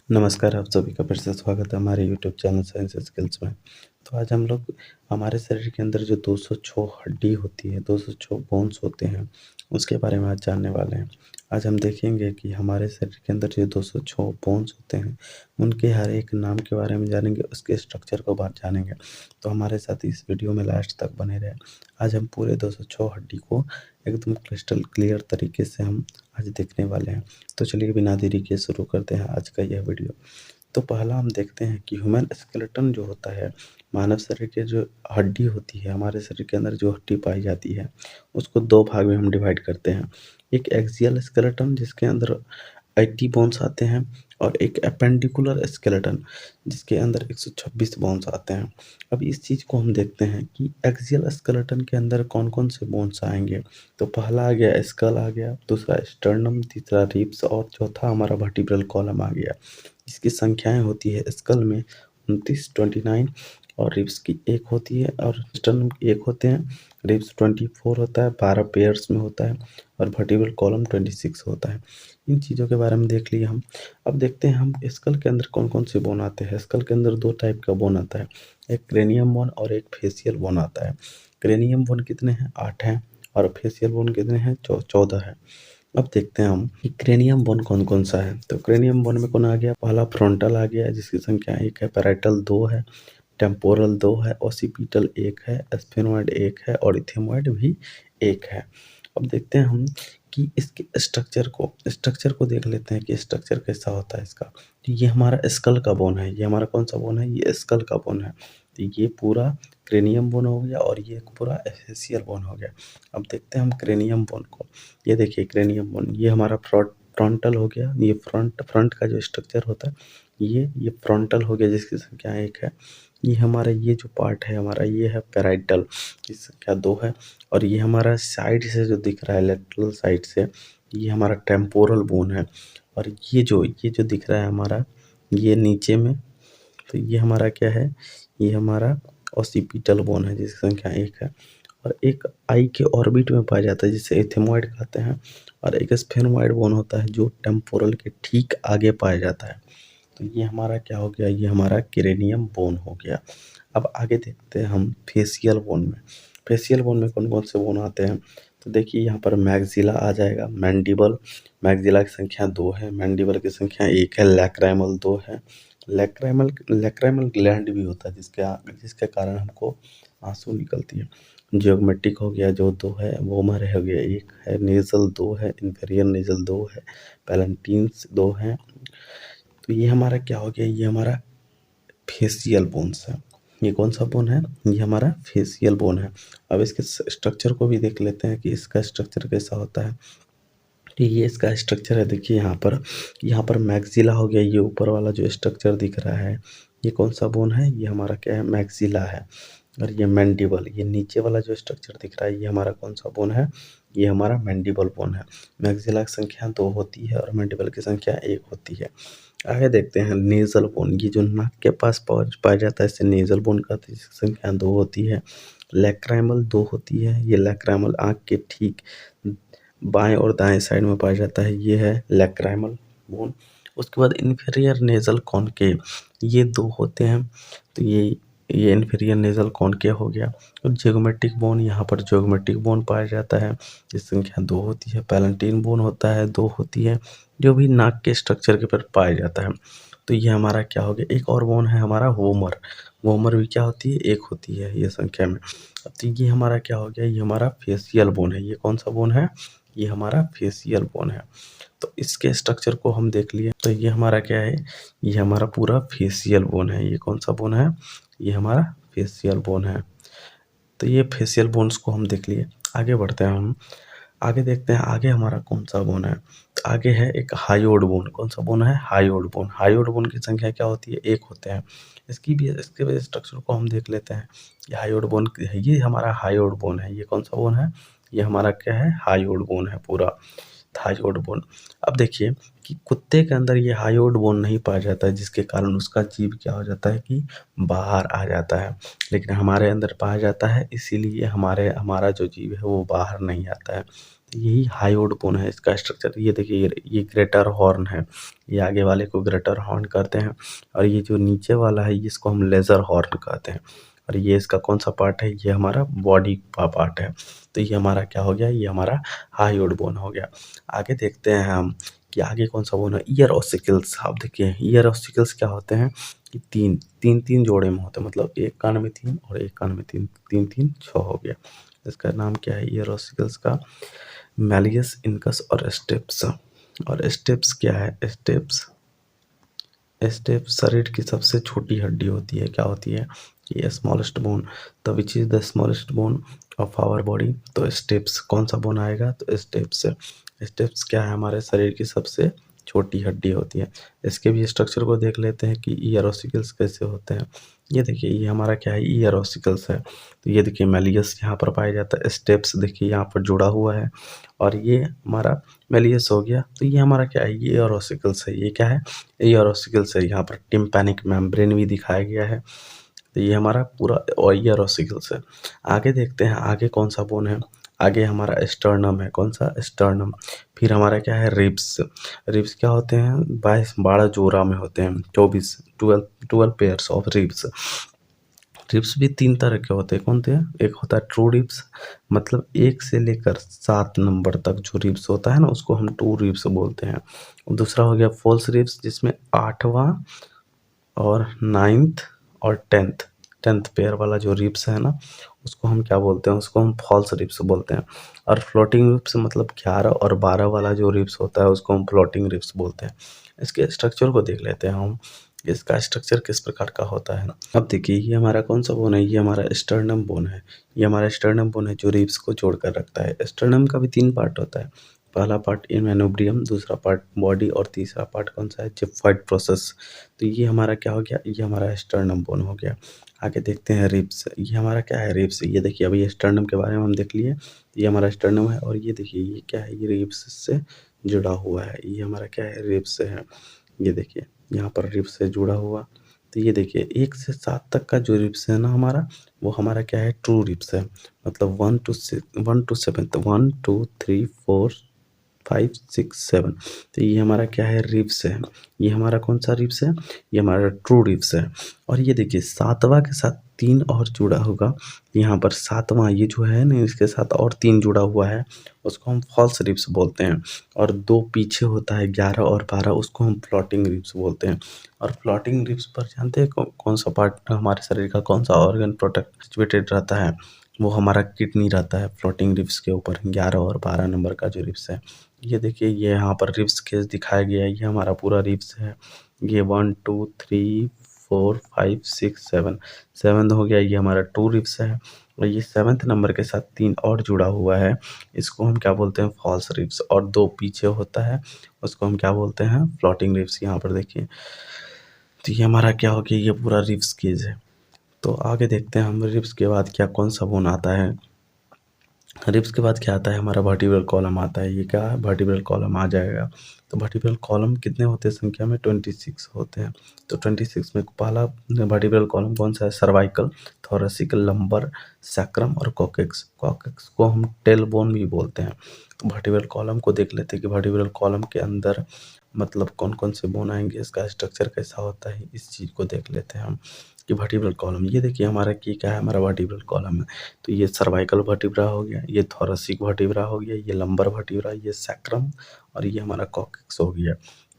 नमस्कार, आप सभी का फिर से स्वागत है हमारे यूट्यूब चैनल साइंस स्किल्स में। तो आज हम लोग हमारे शरीर के अंदर जो 206 हड्डी होती है, 206 बोन्स होते हैं, उसके बारे में आज जानने वाले हैं। आज हम देखेंगे कि हमारे शरीर के अंदर जो 206 बोन्स होते हैं, उनके हर एक नाम के बारे में जानेंगे, उसके स्ट्रक्चर को बात जानेंगे। तो हमारे साथ इस वीडियो में लास्ट तक बने रहें। आज हम पूरे 206 हड्डी को एकदम क्रिस्टल क्लियर तरीके से हम आज देखने वाले हैं। तो चलिए बिना देरी के शुरू करते हैं आज का यह वीडियो। तो पहला हम देखते हैं कि ह्यूमन स्केलेटन जो होता है, मानव शरीर के जो हड्डी होती है, हमारे शरीर के अंदर जो हड्डी पाई जाती है, उसको 2 भाग में हम डिवाइड करते हैं। एक एक्सियल स्केलेटन जिसके अंदर 80 बोन्स आते हैं और एक एपेंडिकुलर स्केलेटन जिसके अंदर 126 बोन्स आते हैं। अब इस चीज़ को हम देखते हैं कि एक्सियल स्केलेटन के अंदर कौन-कौन से बोन्स आएँगे। तो पहला आ गया स्कल आ गया, दूसरा स्टर्नम, तीसरा रिब्स और चौथा हमारा वर्टिब्रल कॉलम आ गया। इसकी संख्याएँ होती है स्कल में 29, 29 और रिब्स की 1 होती है और स्टर्नम की 1 होते हैं। रिब्स 24 होता है, 12 पेयर्स में होता है और वर्टिब्रल कॉलम 26 होता है। इन चीज़ों के बारे में देख लिए हम। अब देखते हैं हम स्कल के अंदर कौन-कौन से बोन आते हैं। स्कल के अंदर 2 टाइप का बोन आता है, एक क्रेनियम बोन और एक फेशियल बोन आता है। क्रेनियम बोन कितने हैं? 8 हैं और फेशियल बोन कितने हैं? 14 हैं। अब देखते हैं हम कि क्रेनियम बोन कौन-कौन सा है। तो क्रेनियम बोन में कौन आ गया? पहला फ्रंटल आ गया जिसकी संख्या 1 है, पैराइटल 2 है, टेम्पोरल 2 है, ओसिपिटल 1 है, स्फेनोइड 1 है और इथेमॉइड भी 1 है। अब देखते हैं हम कि इसके स्ट्रक्चर को देख लेते हैं कि स्ट्रक्चर कैसा होता है इसका। तो ये हमारा स्कल का बोन है, ये हमारा कौन-सा बोन है? ये स्कल का बोन है। तो ये पूरा क्रेनियम बोन हो गया और ये पूरा फेशियल बोन हो गया। अब देखते हैं हम क्रेनियम बोन को। ये देखिए क्रेनियम बोन, ये हमारा फ्रंटल हो गया, ये फ्रंट का जो स्ट्रक्चर होता है, ये फ्रंटल हो गया जिसकी संख्या 1 है। ये हमारा ये जो पार्ट है हमारा ये है पैराइटल, जिसकी संख्या 2 है और ये हमारा साइड से जो दिख रहा है लेटरल साइड से, ये हमारा टेम्पोरल बोन है और ये जो दिख रहा है हमारा, ये नीचे में, तो ये हमारा क्या है? ये हमारा ओसिपिटल बोन है जिसकी संख्या 1 है और एक आई के ऑर्बिट में पाया जाता है जिसे एथेमॉइड कहते हैं और एक स्फेनोइड बोन होता है जो टेम्पोरल के ठीक आगे पाया जाता है। तो ये हमारा क्या हो गया? ये हमारा क्रेनियम बोन हो गया। अब आगे देखते हैं हम फेशियल बोन में। फेशियल बोन में कौन-कौन से बोन आते हैं? तो देखिए यहाँ पर मैक्सिला आ जाएगा, मैंडिबल, मैक्सिला की संख्या 2 है, मैंडिबल की संख्या 1 है, लैक्राइमल 2 है। लैक्राइमल ग्लैंड भी होता है जिसके कारण हमको आँसू निकलती है। ज़िगोमैटिक हो गया जो 2 है, वोमर हो गया 1 है, नेज़ल 2 है, इंफीरियर नेज़ल 2 है, पैलेंटिन्स 2 हैं। तो ये हमारा क्या हो गया? ये हमारा फेशियल बोन्स है। ये कौन सा बोन है? ये हमारा फेशियल बोन है। अब इसके स्ट्रक्चर को भी देख लेते हैं कि इसका स्ट्रक्चर कैसा होता है। तो ये इसका स्ट्रक्चर है, देखिए यहाँ पर मैक्सिला हो गया, ये ऊपर वाला जो स्ट्रक्चर दिख रहा है, ये कौन सा बोन है? ये हमारा क्या है? मैक्सिला है। और ये मैंडिबल, ये नीचे वाला जो स्ट्रक्चर दिख रहा है, ये हमारा कौन सा बोन है? ये हमारा मैंडिबल बोन है। मैक्सिला की संख्या 2 होती है और मैंडिबल की संख्या 1 होती है। आगे देखते हैं नेज़ल बोन, ये जो नाक के पास पाया जाता है इसे नेज़ल बोन कहते हैं, जिसकी संख्या 2 होती है। लैक्राइमल 2 होती है, ये लैक्राइमल आँख के ठीक बाएँ और दाएँ साइड में पाया जाता है, ये है लैक्राइमल बोन। उसके बाद इन्फीरियर नेज़ल कॉनकेव, ये 2 होते हैं, तो ये इन्फीरियर नेज़ल कॉनकेव हो गया। और ज़िगोमैटिक बोन, यहाँ पर ज़िगोमैटिक बोन पाया जाता है, जिसकी संख्या 2 होती है। पैलेंटाइन बोन होता है, 2 होती है, जो भी नाक के स्ट्रक्चर के ऊपर पाया जाता है। तो ये हमारा क्या हो गया? एक और बोन है हमारा वोमर, वोमर भी क्या होती है? 1 होती है ये संख्या में। अब तो ये हमारा क्या हो गया? ये हमारा फेशियल बोन है। ये कौन सा बोन है? ये हमारा फेशियल बोन है। तो इसके स्ट्रक्चर को हम देख लिए, तो ये हमारा क्या है? ये हमारा पूरा फेशियल बोन है। ये कौन सा बोन है? ये हमारा फेशियल बोन है। तो ये फेशियल बोन्स को हम देख लिए। आगे बढ़ते हैं हम, आगे देखते हैं आगे हमारा कौन सा बोन है। तो आगे है एक हायोइड बोन। कौन सा बोन है? Hyoid bone. हायोइड बोन की संख्या क्या होती है? 1 होते हैं। इसके भी स्ट्रक्चर को हम देख लेते हैं। ये हायोइड बोन है, ये हमारा हायोइड बोन है। ये कौन सा बोन है? ये हमारा क्या है? हायोइड बोन है पूरा, हायोइड बोन। अब देखिए कि कुत्ते के अंदर ये हायोइड बोन नहीं पाया जाता है, जिसके कारण उसका जीभ क्या हो जाता है कि बाहर आ जाता है, लेकिन हमारे अंदर पाया जाता है, इसीलिए हमारा जो जीव है वो बाहर नहीं आता है। तो यही हायोइड बोन है इसका स्ट्रक्चर। ये देखिए ये ग्रेटर हॉर्न है, ये आगे वाले को ग्रेटर हॉर्न कहते हैं और ये जो नीचे वाला है इसको हम लेजर हॉर्न कहते हैं। और ये इसका कौन सा पार्ट है, ये हमारा बॉडी का पार्ट है। तो ये हमारा क्या हो गया, ये हमारा हायोइड बोन हो गया। आगे देखते हैं हम कि आगे कौन सा बोन है, ईयर ऑसिकल्स। आप देखिए ईयर ऑसिकल्स क्या होते हैं कि तीन जोड़े में होते हैं, मतलब एक कान में 3 और एक कान में 3, 3 3 6 हो गया। इसका नाम क्या है ईयर ऑसिकल्स का, मैलियस इनकस और स्टेप्स। और स्टेप्स क्या है, स्टेप्स शरीर की सबसे छोटी हड्डी होती है। क्या होती है कि smallest bone, the which is the smallest bone of our body. तो स्टेप्स कौन सा बोन आएगा, तो स्टेप्स क्या है, हमारे शरीर की सबसे छोटी हड्डी होती है। इसके भी स्ट्रक्चर को देख लेते हैं कि ईयर ऑसिकल्स कैसे होते हैं। ये देखिए ये हमारा क्या है, ईयर ऑसिकल्स है। तो ये देखिए मैलियस यहाँ पर पाया जाता है, स्टेप्स देखिए यहाँ पर जुड़ा हुआ है और ये हमारा मैलियस हो गया। तो ये हमारा क्या है, ये ईयर ऑसिकल्स है। ये क्या है, ईयर ऑसिकल्स है। यहाँ पर टिम्पैनिक मेम्ब्रेन भी दिखाया गया है। तो ये हमारा पूरा ईयर ऑसिकल्स है। आगे देखते हैं आगे कौन सा बोन है, आगे हमारा स्टर्नम है। कौन सा, स्टर्नम। फिर हमारा क्या है, रिब्स। रिब्स क्या होते हैं, 12 जोड़ा में होते हैं, 12 पेयर्स ऑफ रिब्स। रिब्स भी 3 तरह के होते हैं, कौन थे, एक होता है ट्रू रिब्स, मतलब 1 से लेकर 7 नंबर तक जो रिब्स होता है ना उसको हम ट्रू रिब्स बोलते हैं। दूसरा हो गया फॉल्स रिब्स, जिसमें 8वां और 9th और 10th पेयर वाला जो रिब्स है ना उसको हम क्या बोलते हैं, उसको हम फॉल्स रिब्स बोलते हैं। और फ्लोटिंग रिब्स मतलब 11 और 12 वाला जो रिब्स होता है उसको हम फ्लोटिंग रिब्स बोलते हैं। इसके स्ट्रक्चर को देख लेते हैं हम, इसका स्ट्रक्चर किस प्रकार का होता है। अब देखिए ये हमारा कौन सा बोन है, ये हमारा स्टर्नम बोन है। ये हमारा स्टर्नम बोन है जो रिब्स को जोड़कर रखता है। स्टर्नम का भी 3 पार्ट होता है, पहला पार्ट इनमेनोब्रियम, दूसरा पार्ट बॉडी और तीसरा पार्ट कौन सा है, जिप्फॉइड प्रोसेस। तो ये हमारा क्या हो गया, ये हमारा स्टर्नम बोन हो गया। आगे देखते हैं रिब्स, ये हमारा क्या है, रिब्स। ये देखिए अभी स्टर्नम के बारे में हम देख लिए, ये हमारा स्टर्नम है और ये देखिए ये क्या है, ये रिब्स से जुड़ा हुआ है। ये हमारा क्या है, रिब्स से है। ये देखिए यहाँ पर रिब्स से जुड़ा हुआ। तो ये देखिए 1 से 7 तक का जो रिब्स है ना हमारा, वो हमारा क्या है, ट्रू रिब्स है। मतलब 1 to 7, 1 2 3 4 5 6 7। तो ये हमारा क्या है, रिब्स है। ये हमारा कौन सा रिब्स है, ये हमारा ट्रू रिब्स है। और ये देखिए 7वां के साथ 3 और जुड़ा होगा, यहाँ पर 7वां ये जो है ना इसके साथ और 3 जुड़ा हुआ है, उसको हम फॉल्स रिब्स बोलते हैं। और 2 पीछे होता है 11 और 12, उसको हम फ्लोटिंग रिब्स बोलते हैं। और फ्लोटिंग रिब्स पर जानते हैं कौन सा पार्ट हमारे शरीर का, कौन सा ऑर्गन प्रोटेक्ट सिचुएटेड रहता है, वो हमारा किडनी रहता है फ्लोटिंग रिब्स के ऊपर, 11 और 12 नंबर का जो रिब्स है। ये देखिए ये यहाँ पर रिब्स केस दिखाया गया है, ये हमारा पूरा रिब्स है। ये 1 2 3 4 5 6 7, 7 हो गया, ये हमारा ट्रू रिब्स है। और ये 7th नंबर के साथ 3 और जुड़ा हुआ है, इसको हम क्या बोलते हैं, फॉल्स रिब्स। और 2 पीछे होता है, उसको हम क्या बोलते हैं, फ्लोटिंग रिब्स। यहाँ पर देखिए तो ये हमारा क्या हो गया, ये पूरा रिब्स केज है। तो आगे देखते हैं हम रिब्स के बाद क्या कौन सा बोन आता है। रिब्स के बाद क्या आता है, हमारा वर्टिब्रल कॉलम आता है। ये क्या है, वर्टिब्रल कॉलम आ जाएगा। तो वर्टिब्रल कॉलम कितने होते हैं संख्या में, 26 होते हैं। तो 26 में पहला वर्टिब्रल कॉलम कौन सा है, सर्वाइकल, थोरेसिक, लंबर, सैक्रम और कॉकेक्स। कॉकेक्स को हम टेल बोन भी बोलते हैं। तो वर्टिब्रल कॉलम को देख लेते हैं कि वर्टिब्रल कॉलम के अंदर मतलब कौन कौन से बोन आएंगे, इसका स्ट्रक्चर कैसा होता है, इस चीज़ को देख लेते हैं हम कि वर्टिब्रल कॉलम। ये देखिए हमारा की क्या है, हमारा वर्टिब्रल कॉलम है। तो ये सर्वाइकल वर्टिब्रा हो गया, ये थोरेसिक वर्टिब्रा हो गया, ये लंबर वर्टिब्रा, ये सैक्रम और ये हमारा कॉकेक्स हो गया।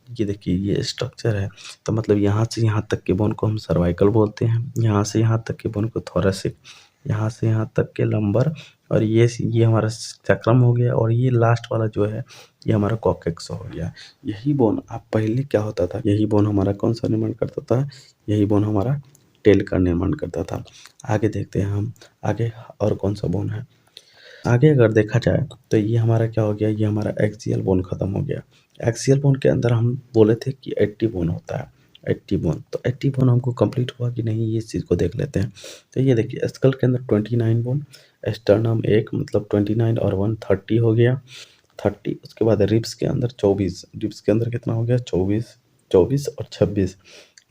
ये देखिए ये स्ट्रक्चर है। तो मतलब यहाँ से यहाँ तक के बोन को हम सर्वाइकल बोलते हैं, यहाँ से यहाँ तक के बोन को थोरेसिक, यहाँ से यहाँ तक के लंबर, और ये हमारा सैक्रम हो गया, और ये लास्ट वाला जो है ये हमारा कॉकेक्स हो गया। यही बोन आप पहले क्या होता था, यही बोन हमारा कौन सा निर्माण करता था, यही बोन हमारा टेल का निर्माण करता था। आगे देखते हैं हम, आगे और कौन सा बोन है। आगे अगर देखा जाए तो ये हमारा क्या हो गया, ये हमारा एक्सियल बोन खत्म हो गया। एक्सियल बोन के अंदर हम बोले थे कि 80 बोन होता है, 80 बोन। तो 80 बोन हमको कंप्लीट हुआ कि नहीं, ये इस चीज़ को देख लेते हैं। तो ये देखिए स्कल के अंदर 29 बोन, स्टर्नम एक मतलब 29 और 1 30 हो गया, 30। उसके बाद रिब्स के अंदर 24, रिब्स के अंदर कितना हो गया, 24, 24 और 26,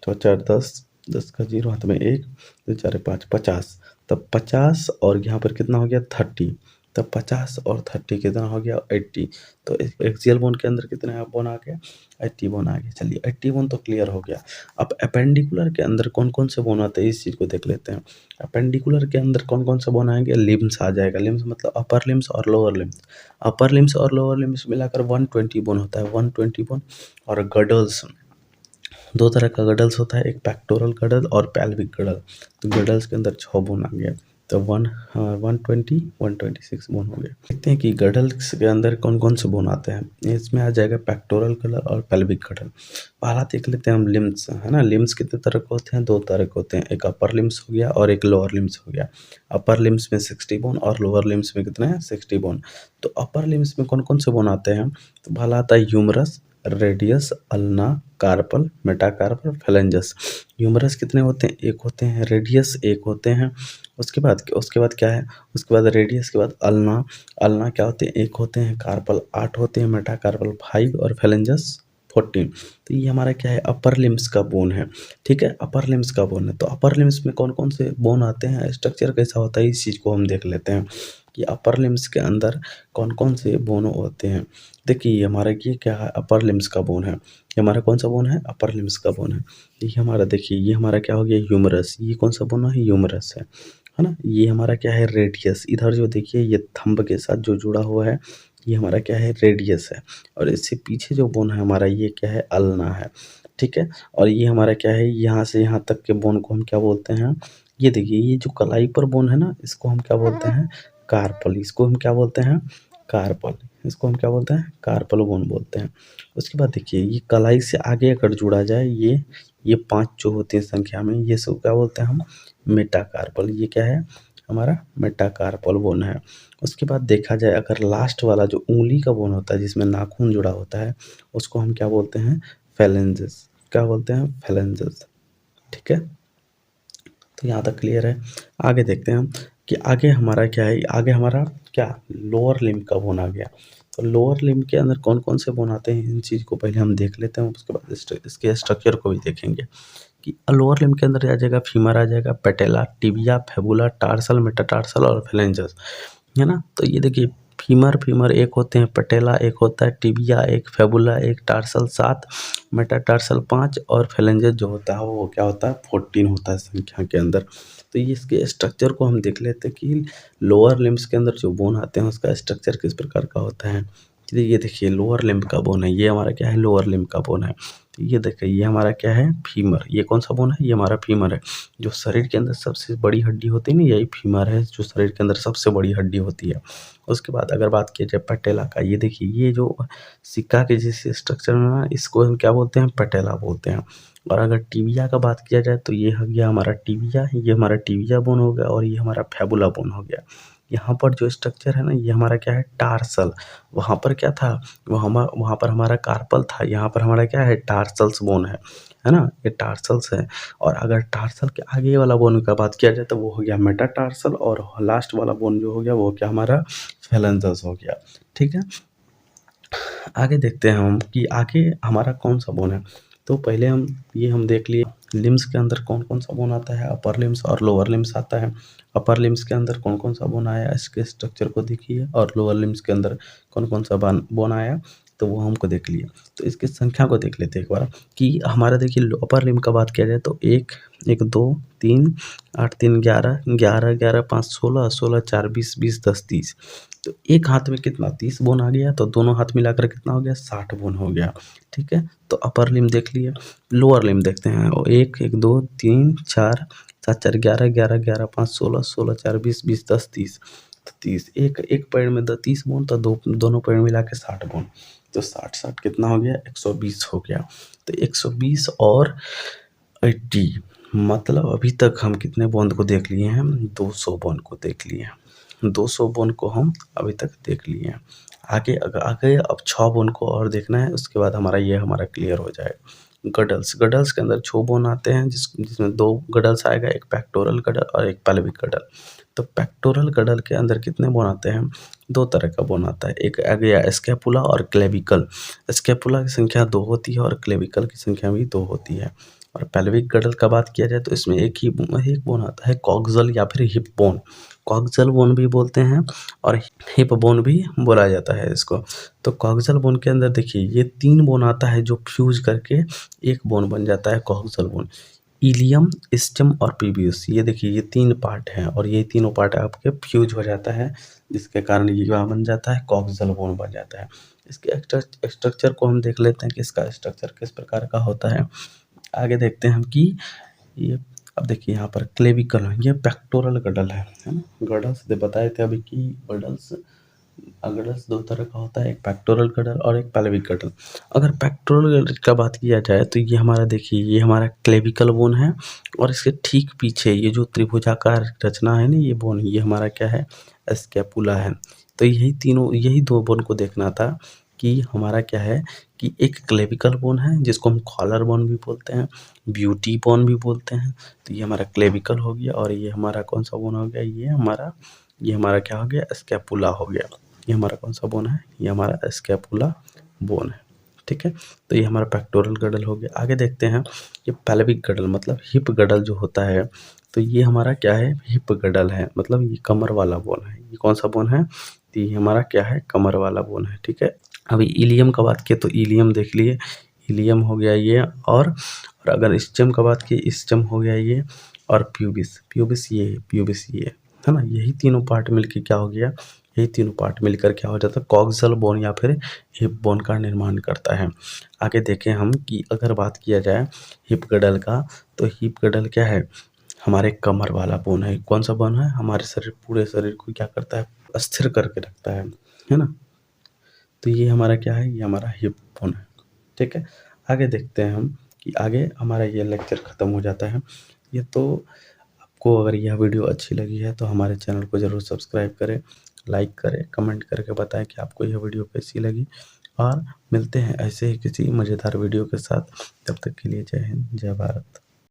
तो 4 10, 10 का 0 हाथ में 1, 2 4 5, 50। तब 50 और यहाँ पर कितना हो गया, 30, तो 50 और 30 कितना हो गया 80। तो एक्सियल बोन के अंदर कितने बोन आ गए 80 बोन आ गए। चलिए 80 बोन तो क्लियर हो गया। अब अपेंडिकुलर के अंदर कौन कौन से बोन आते हैं इस चीज़ को देख लेते हैं। अपेंडिकुलर के अंदर कौन कौन से बोन आएंगे, लिम्स आ जाएगा। लिम्स मतलब अपर लिम्स और लोअर लिम्स। अपर लिम्स और लोअर लिम्स मिलाकर 120 बोन होता है, 120 बोन। और गडल्स, दो तरह का गडल्स होता है, एक पेक्टोरल गडल और पेल्विक गडल। तो गडल्स के अंदर 6 बोन आ गया। तो 126 बोन हो गया। देखते हैं कि गडल्स के अंदर कौन कौन से बोन आते हैं। इसमें आ जाएगा पेक्टोरल गडल और पेल्विक गडल। पहला देख लेते हैं हम लिम्स, है ना। लिम्स कितने तरह के होते हैं, 2 तरह के होते हैं, एक अपर लिम्स हो गया और एक लोअर लिम्स हो गया। अपर लिम्स में 60 बोन और लोअर लिम्स में कितने हैं 60 बोन। तो अपर लिम्स में कौन कौन से बोन आते हैं, तो पहला आता है humerus, radius, ulna, carpal, metacarpal, phalanges. Humerus कितने होते हैं, एक होते हैं। रेडियस एक होते हैं। उसके बाद क्या है, उसके बाद रेडियस के बाद अल्ना। अल्ना क्या होते हैं, एक होते हैं। कार्पल 8 होते हैं, मेटाकार्पल 5 और फेलेंजस 14। तो ये हमारा क्या है, अपर लिम्स का बोन है। ठीक है, अपर लिम्स का बोन है। तो अपर लिम्स में कौन कौन से बोन आते हैं, स्ट्रक्चर कैसा होता है, इस चीज़ को हम देख लेते हैं कि अपर लिम्स के अंदर कौन कौन से बोन होते हैं। देखिए ये हमारा ये क्या है, अपर लिम्स का बोन है। ये हमारा कौन सा बोन है, अपर लिम्स का बोन है। ये हमारा देखिए, ये हमारा क्या हो गया, ह्यूमरस। ये कौन सा बोन है, ह्यूमरस है ना। ये हमारा क्या है, रेडियस। इधर जो देखिए ये थंब के साथ जो जुड़ा हुआ है, ये हमारा क्या है, रेडियस है। और इससे पीछे जो बोन है हमारा, ये क्या है, अल्ना है। ठीक है। और ये हमारा क्या है, यहाँ से यहाँ तक के बोन को हम क्या बोलते हैं, ये देखिए ये जो कलाई पर बोन है ना, इसको हम क्या बोलते हैं, कार्पल। इसको हम क्या बोलते हैं, कार्पल। इसको हम क्या बोलते हैं, कार्पल बोन बोलते हैं। उसके बाद देखिए ये कलाई से आगे अगर जुड़ा जाए, ये 5 जो होते हैं संख्या में, ये सब क्या बोलते हैं हम, मेटाकार्पल। ये क्या है, हमारा मेटाकार्पल बोन है। उसके बाद देखा जाए अगर लास्ट वाला जो उंगली का बोन होता है जिसमें नाखून जुड़ा होता है, उसको हम क्या बोलते हैं, फेलेंजेस। क्या बोलते हैं, फेलेंजेस। ठीक है। तो यहाँ तक क्लियर है। आगे देखते हैं हम कि आगे हमारा क्या है, आगे हमारा क्या, लोअर लिम्ब का बोन आ गया। तो लोअर लिम्ब के अंदर कौन कौन से बोन आते हैं, इन चीज़ को पहले हम देख लेते हैं, उसके बाद इसके स्ट्रक्चर को भी देखेंगे कि लोअर लिम्ब के अंदर आ जाएगा, फीमर आ जाएगा, patella, tibia, fabula, tarsal, metatarsal और फेलेंजस, है ना। तो ये देखिए फीमर एक होते हैं, पटेला एक होता है, टिबिया एक, फेबुला एक, टार्सल 7, मेटाटार्सल 5 और फेलेंजेस जो होता है वो क्या होता है, 14 होता है संख्या के अंदर। तो ये इसके स्ट्रक्चर को हम देख लेते हैं कि लोअर लिम्स के अंदर जो बोन आते हैं उसका स्ट्रक्चर किस प्रकार का होता है। ये देखिए लोअर लिम्ब का बोन है, ये हमारा क्या है, लोअर लिम्ब का बोन है। तो ये देखिए ये हमारा क्या है, फीमर। ये कौन सा बोन है, ये हमारा फीमर है। जो शरीर के अंदर सबसे बड़ी हड्डी होती है ना, यही फीमर है, जो शरीर के अंदर सबसे बड़ी हड्डी होती है। उसके बाद अगर बात की जाए पटेला का, ये देखिए ये जो सिक्का के जैसे स्ट्रक्चर में ना, इसको हम क्या बोलते हैं, पटेला बोलते हैं। और अगर टिबिया का बात किया जाए तो ये हो गया हमारा टिबिया, ये हमारा टिबिया बोन हो गया और ये हमारा फेबुला बोन हो गया। यहाँ पर जो स्ट्रक्चर है ना, ये हमारा क्या है, टार्सल। वहाँ पर क्या था, वहाँ पर हमारा कार्पल था, यहाँ पर हमारा क्या है, टार्सल्स बोन है ना, ये टार्सल्स है। और अगर टार्सल के आगे वाला बोन का बात किया जाए तो वो हो गया मेटाटार्सल, और लास्ट वाला बोन जो हो गया वो क्या, हमारा फेलेंजस हो गया। ठीक है। आगे देखते हैं हम कि आगे हमारा कौन सा बोन है। तो पहले हम देख लिए लिम्स के अंदर कौन कौन सा बोन आता है, अपर लिम्स और लोअर लिम्स आता है। अपर लिम्स के अंदर कौन कौन सा बोन आया, इसके स्ट्रक्चर को देखिए, और लोअर लिम्स के अंदर कौन कौन सा बोन आया, तो वो हमको देख लिए। तो इसकी संख्या को देख लेते हैं एक बार कि हमारा देखिए अपर लिम्ब का बात किया जाए तो 1 1 2 3 8 3 11 11 11 5 16 16 4 20 20 10 30। तो एक हाथ में कितना, 30 बोन आ गया। तो दोनों हाथ मिलाकर कितना हो गया, 60 बोन हो गया। ठीक है। तो अपर लिम्ब देख लिए। लोअर लिम्ब देखते हैं, 1 1 2 3 4 7 4 11 11 11 5 16 16 4 20 20 10 30। तो 30 एक पैर में 30 बोन, तो दोनों पैर मिला के 60 बोन। तो 60 60 कितना हो गया, 120 हो गया। तो 120 और 80 मतलब अभी तक हम कितने बोन को देख लिए हैं, 200 बोन को देख लिए हैं। 200 बोन को हम अभी तक देख लिए हैं। आगे अब 6 बोन को और देखना है, उसके बाद हमारा क्लियर हो जाएगा। गडल्स के अंदर 6 बोन आते हैं, जिसमें 2 गडल्स आएगा, एक पेक्टोरल गडल और एक पेल्विक गडल। तो पेक्टोरल गिडल के अंदर कितने बोन आते हैं? 2 तरह का बोन आता है। एक आ गया स्कैपुला और क्लेविकल। स्कैपुला की संख्या 2 होती है और क्लेविकल की संख्या भी 2 होती है। और पेल्विक गिडल का बात किया जाए तो इसमें एक बोन आता है, कॉक्सल या फिर हिप बोन। कॉक्सल बोन भी बोलते हैं और हिप बोन भी बोला जाता है इसको। तो कॉक्सल बोन के अंदर देखिए ये 3 बोन आता है जो फ्यूज करके एक बोन बन जाता है कॉक्सल बोन। इलियम, स्टेम और पीबियस, ये देखिए ये 3 पार्ट हैं और ये तीनों पार्ट आपके फ्यूज हो जाता है, जिसके कारण ये क्या बन जाता है? कॉक्सल बोन बन जाता है। इसके स्ट्रक्चर को हम देख लेते हैं कि इसका स्ट्रक्चर किस प्रकार का होता है। आगे देखते हैं हम कि ये, अब देखिए यहाँ पर क्लेविकल है, ये पेक्टोरल गिडल है ना। गिडल्स बताए थे अभी कि गिडल्स 2 तरह का होता है, एक पेक्टोरल गिडल और एक पेल्विक गिडल। अगर पेक्टोरल गिडल का बात किया जाए तो ये हमारा देखिए ये हमारा क्लेविकल बोन है और इसके ठीक पीछे ये जो त्रिभुजाकार रचना है ना, ये बोन, ये हमारा क्या है? स्कैपुला है। तो यही 2 बोन को देखना था कि हमारा क्या है कि एक क्लेविकल बोन है जिसको हम कॉलर बोन भी बोलते हैं, ब्यूटी बोन भी बोलते हैं। तो ये हमारा क्लेविकल हो गया और ये हमारा कौन सा बोन हो गया? ये हमारा क्या हो गया? स्कैपुला हो गया। ये हमारा कौन सा बोन है? ये हमारा स्कैपुला बोन है। ठीक है, तो ये हमारा पेक्टोरल गिडल हो गया। आगे देखते हैं ये पेल्विक गिडल मतलब हिप गिडल जो होता है, तो ये हमारा क्या है? हिप गिडल है, मतलब ये कमर वाला बोन है। ये कौन सा बोन है? तो ये हमारा क्या है? कमर वाला बोन है। ठीक है, अभी इलियम का बात किए तो इलियम देख लिए, इलियम हो गया ये, और अगर स्टेम का बात की, स्टेम हो गया ये, और प्यूबिस ये है ना। यही तीनों पार्ट मिलके क्या हो गया? यही तीनों पार्ट मिलकर क्या हो जाता है? कॉक्सल बोन या फिर हिप बोन का निर्माण करता है। आगे देखें हम कि अगर बात किया जाए हिप गिडल का, तो हिप गिडल क्या है? हमारे कमर वाला बोन है। कौन सा बोन है? हमारे पूरे शरीर को क्या करता है? स्थिर करके रखता है ना। तो ये हमारा क्या है? ये हमारा हिप बोन है। ठीक है, आगे देखते हैं हम कि आगे हमारा ये लेक्चर ख़त्म हो जाता है। ये तो आपको अगर यह वीडियो अच्छी लगी है तो हमारे चैनल को ज़रूर सब्सक्राइब करें, लाइक करें, कमेंट करके बताएं कि आपको यह वीडियो कैसी लगी। और मिलते हैं ऐसे ही किसी मज़ेदार वीडियो के साथ। तब तक के लिए जय हिंद, जय भारत।